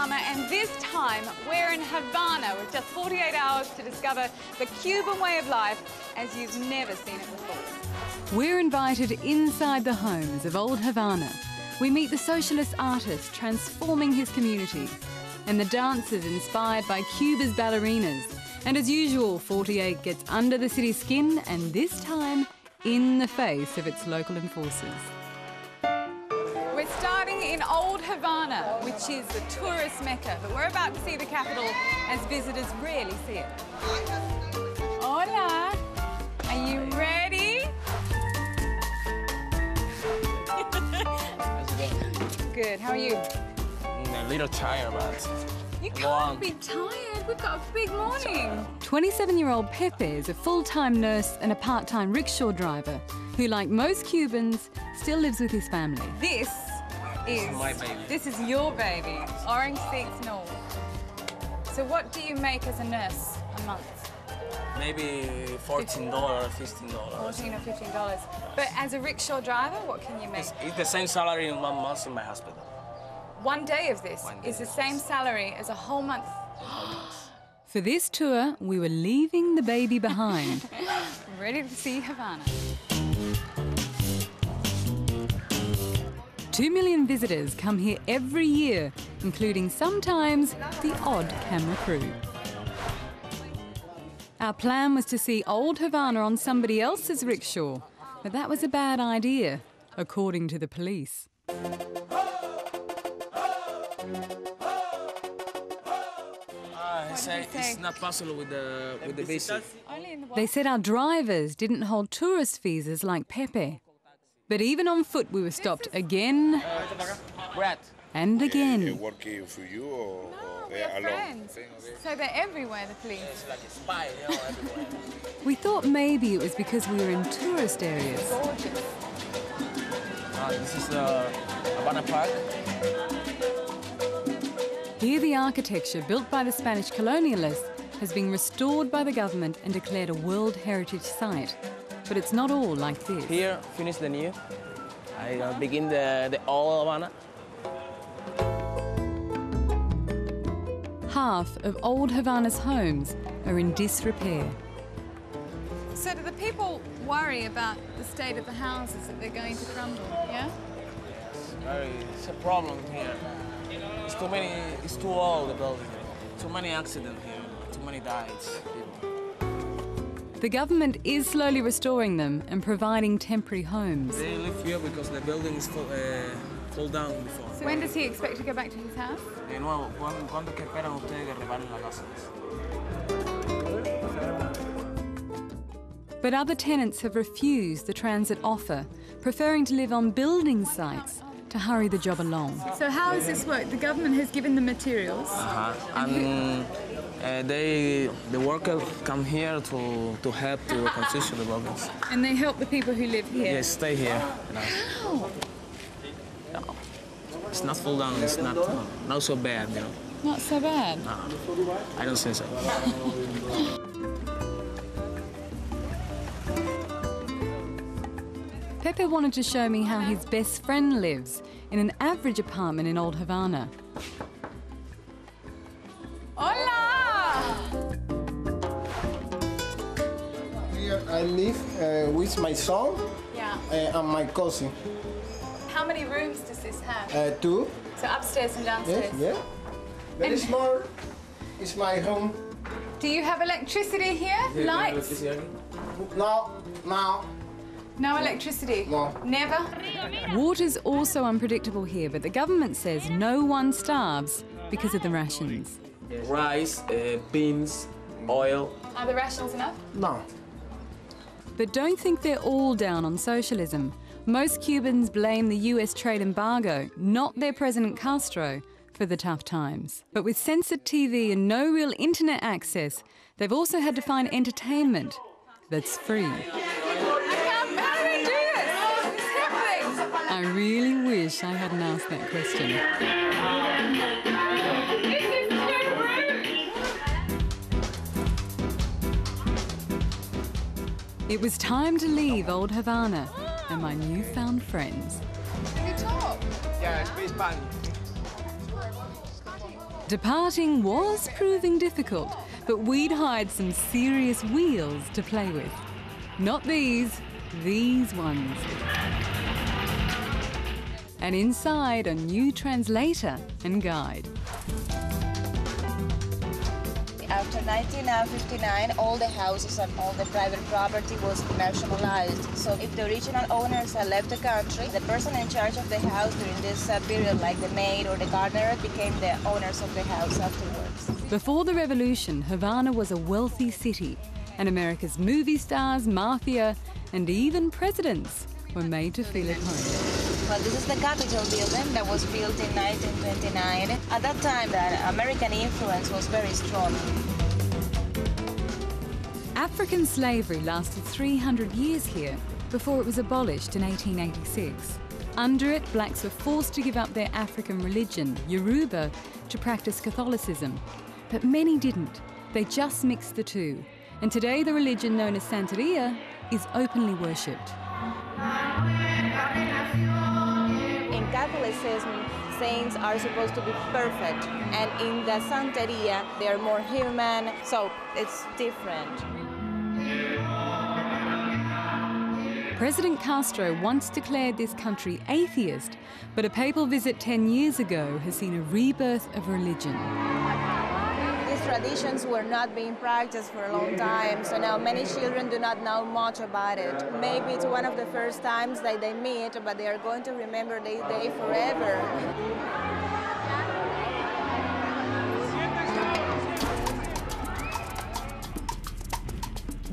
summer, and this time we're in Havana with just 48 hours to discover the Cuban way of life as you've never seen it before. We're invited inside the homes of old Havana. We meet the socialist artist transforming his community and the dancers inspired by Cuba's ballerinas. And as usual, 48 gets under the city's skin, and this time in the face of its local enforcers. We're starting in Old Havana, which is the tourist mecca, but we're about to see the capital as visitors rarely see it. Hola! Are you ready? Good, how are you? I'm a little tired, but... You can't be tired, we've got a big morning. 27-year-old Pepe is a full-time nurse and a part-time rickshaw driver who, like most Cubans, still lives with his family. This is my baby. This is your baby, orange seats and all. So what do you make as a nurse a month? Maybe $14, $15. $14 or $15. But as a rickshaw driver, what can you make? It's the same salary in 1 month in my hospital. 1 day of this is the same salary as a whole month. For this tour, we were leaving the baby behind. Ready to see Havana. 2 million visitors come here every year, including sometimes the odd camera crew. Our plan was to see old Havana on somebody else's rickshaw, but that was a bad idea, according to the police. It's not possible with the basic. They said our drivers didn't hold tourist visas like Pepe. But even on foot, we were stopped again and again. Working for you or they're alone? Friends. So they're everywhere, the police. It's like a spy, everywhere. We thought maybe it was because we were in tourist areas. Gorgeous. This is the Havana Park. Here, the architecture built by the Spanish colonialists has been restored by the government and declared a World Heritage Site. But it's not all like this. Here, finish the new. I begin the old Havana. Half of old Havana's homes are in disrepair. So do the people worry about the state of the houses, that they're going to crumble, yeah? It's a problem here. It's too old, the building. Too many accidents here, too many dies. The government is slowly restoring them and providing temporary homes. They live here because the building is fall down before. So when does he expect to go back to his house? De nuevo, ¿cuándo que esperan ustedes que reparen la casa? But other tenants have refused the transit offer, preferring to live on building sites to hurry the job along. So how does this work? The government has given the materials. And the workers come here to help to reconstruct the buildings. And they help the people who live here? Yes, stay here. How? No. It's not fall down, it's not so bad, you know. Not so bad? No, I don't think so. Pepe wanted to show me how his best friend lives in an average apartment in Old Havana. Hola! Here I live with my son and my cousin. How many rooms does this have? 2. So upstairs and downstairs? Yes, yeah. Very small. It's my home. Do you have electricity here? Lights? No. No electricity? No. Never? Water's also unpredictable here, but the government says no one starves because of the rations. Rice, beans, oil. Are the rations enough? No. But don't think they're all down on socialism. Most Cubans blame the US trade embargo, not their President Castro, for the tough times. But with censored TV and no real internet access, they've also had to find entertainment that's free. How do we do this? What's happening? I really wish I hadn't asked that question. It was time to leave Old Havana and my newfound friends. Can you talk? Yeah, I speak Spanish. Departing was proving difficult, but we'd hired some serious wheels to play with. Not these ones. And inside, a new translator and guide. After 1959, all the houses and all the private property was nationalized. So if the original owners had left the country, the person in charge of the house during this period, like the maid or the gardener, became the owners of the house afterwards. Before the revolution, Havana was a wealthy city, and America's movie stars, mafia, and even presidents were made to feel at home. Well, this is the Capitol building that was built in 1929. At that time, the American influence was very strong. African slavery lasted 300 years here before it was abolished in 1886. Under it, blacks were forced to give up their African religion, Yoruba, to practice Catholicism. But many didn't. They just mixed the two. And today the religion known as Santeria is openly worshipped. In Catholicism, saints are supposed to be perfect, and in the Santeria, they are more human, so it's different. President Castro once declared this country atheist, but a papal visit 10 years ago has seen a rebirth of religion. These traditions were not being practiced for a long time, so now many children do not know much about it. Maybe it's one of the first times that they meet, but they are going to remember this day forever.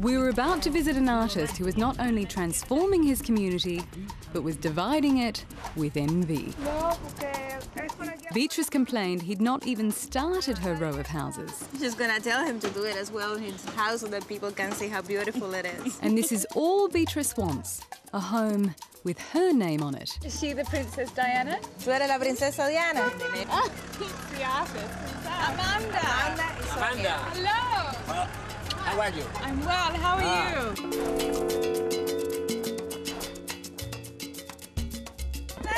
We were about to visit an artist who was not only transforming his community, but was dividing it with envy. Beatrice complained he'd not even started her row of houses. I'm just gonna tell him to do it as well in his house so that people can see how beautiful it is. And this is all Beatrice wants, a home with her name on it. Is she the Princess Diana? Tú eres la princesa Diana. Ah, the artist. Amanda. Amanda. Hello. How are you? I'm well. How are you?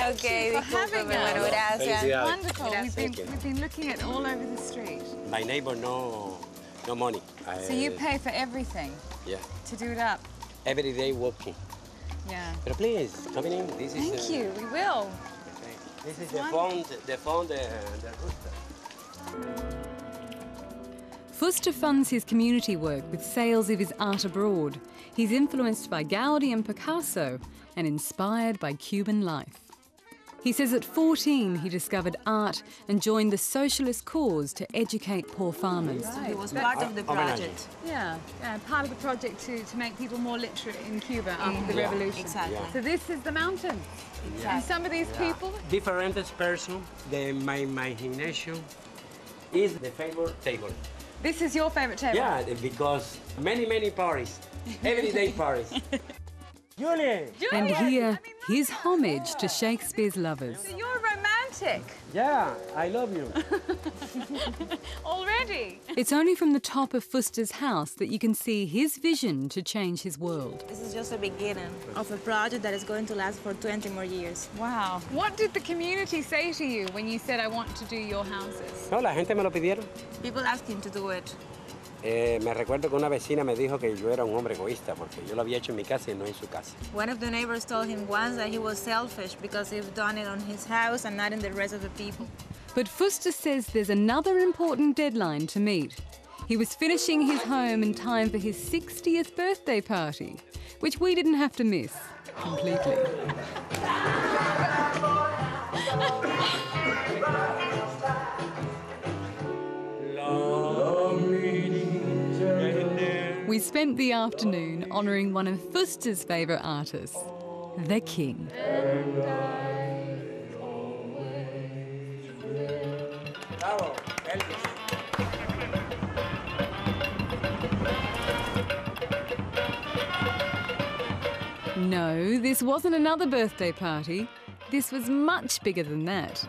Okay, for having us. Bueno, gracias. Wonderful. We've been looking at all over the street. My neighbor no money. So you pay for everything? Yeah. To do it up? Every day walking. Yeah. But please, come in. This is. Thank you. We will. Okay. This is the rooster. Fuster funds his community work with sales of his art abroad. He's influenced by Gaudi and Picasso and inspired by Cuban life. He says at 14 he discovered art and joined the socialist cause to educate poor farmers. Right. It was part of the project. Yeah, part of the project to make people more literate in Cuba after the revolution. Exactly. So this is the mountain. Exactly. And some of these people... Different person, my imagination is the favorite table. This is your favorite table? Yeah, because many parties, everyday parties. Julie! And here, his homage to Shakespeare's lovers. So you're romantic. Yeah, I love you. Already? It's only from the top of Fuster's house that you can see his vision to change his world. This is just the beginning of a project that is going to last for 20 more years. Wow. What did the community say to you when you said, I want to do your houses? No, la gente me lo pidieron. People asked him to do it. Me recuerdo que una vecina me dijo que yo era un hombre egoísta porque yo lo había hecho en mi casa y no en su casa. One of the neighbors told him once that he was selfish because he'd done it on his house and not in the rest of the people. But Fuster says there's another important deadline to meet. He was finishing his home in time for his 60th birthday party, which we didn't have to miss completely. We spent the afternoon honouring one of Fuster's favourite artists, the King. No, this wasn't another birthday party. This was much bigger than that.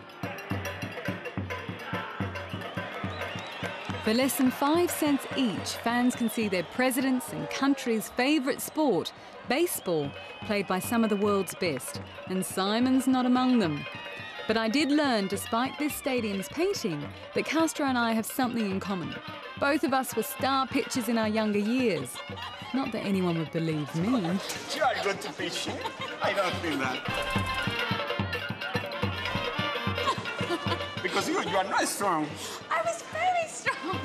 For less than 5 cents each, fans can see their president's and country's favourite sport, baseball, played by some of the world's best, and Simon's not among them. But I did learn, despite this stadium's painting, that Castro and I have something in common. Both of us were star pitchers in our younger years. Not that anyone would believe me. You are good to pitch. I don't think that. Because you are not strong. I was very strong.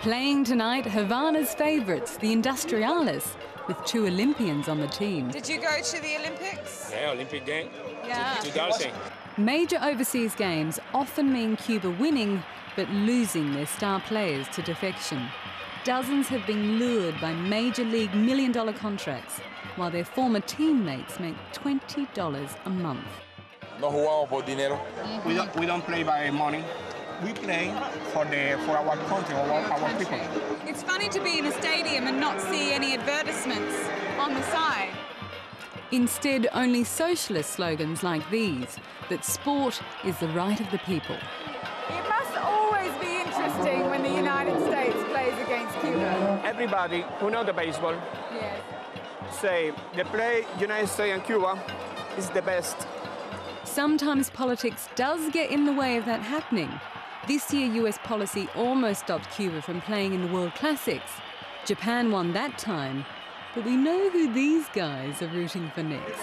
Playing tonight, Havana's favourites, the Industriales, with 2 Olympians on the team. Did you go to the Olympics? Yeah, Olympic game. Yeah. 2000. Major overseas games often mean Cuba winning, but losing their star players to defection. Dozens have been lured by major league million-dollar contracts, while their former teammates make $20 a month. No jugamos por dinero. We don't play by money. We play for our country, our people. It's funny to be in a stadium and not see any advertisements on the side. Instead, only socialist slogans like these, that sport is the right of the people. It must always be interesting when the United States plays against Cuba. Everybody who knows the baseball Yes. say the play United States and Cuba is the best. Sometimes politics does get in the way of that happening. This year, US policy almost stopped Cuba from playing in the World Classics. Japan won that time, but we know who these guys are rooting for next.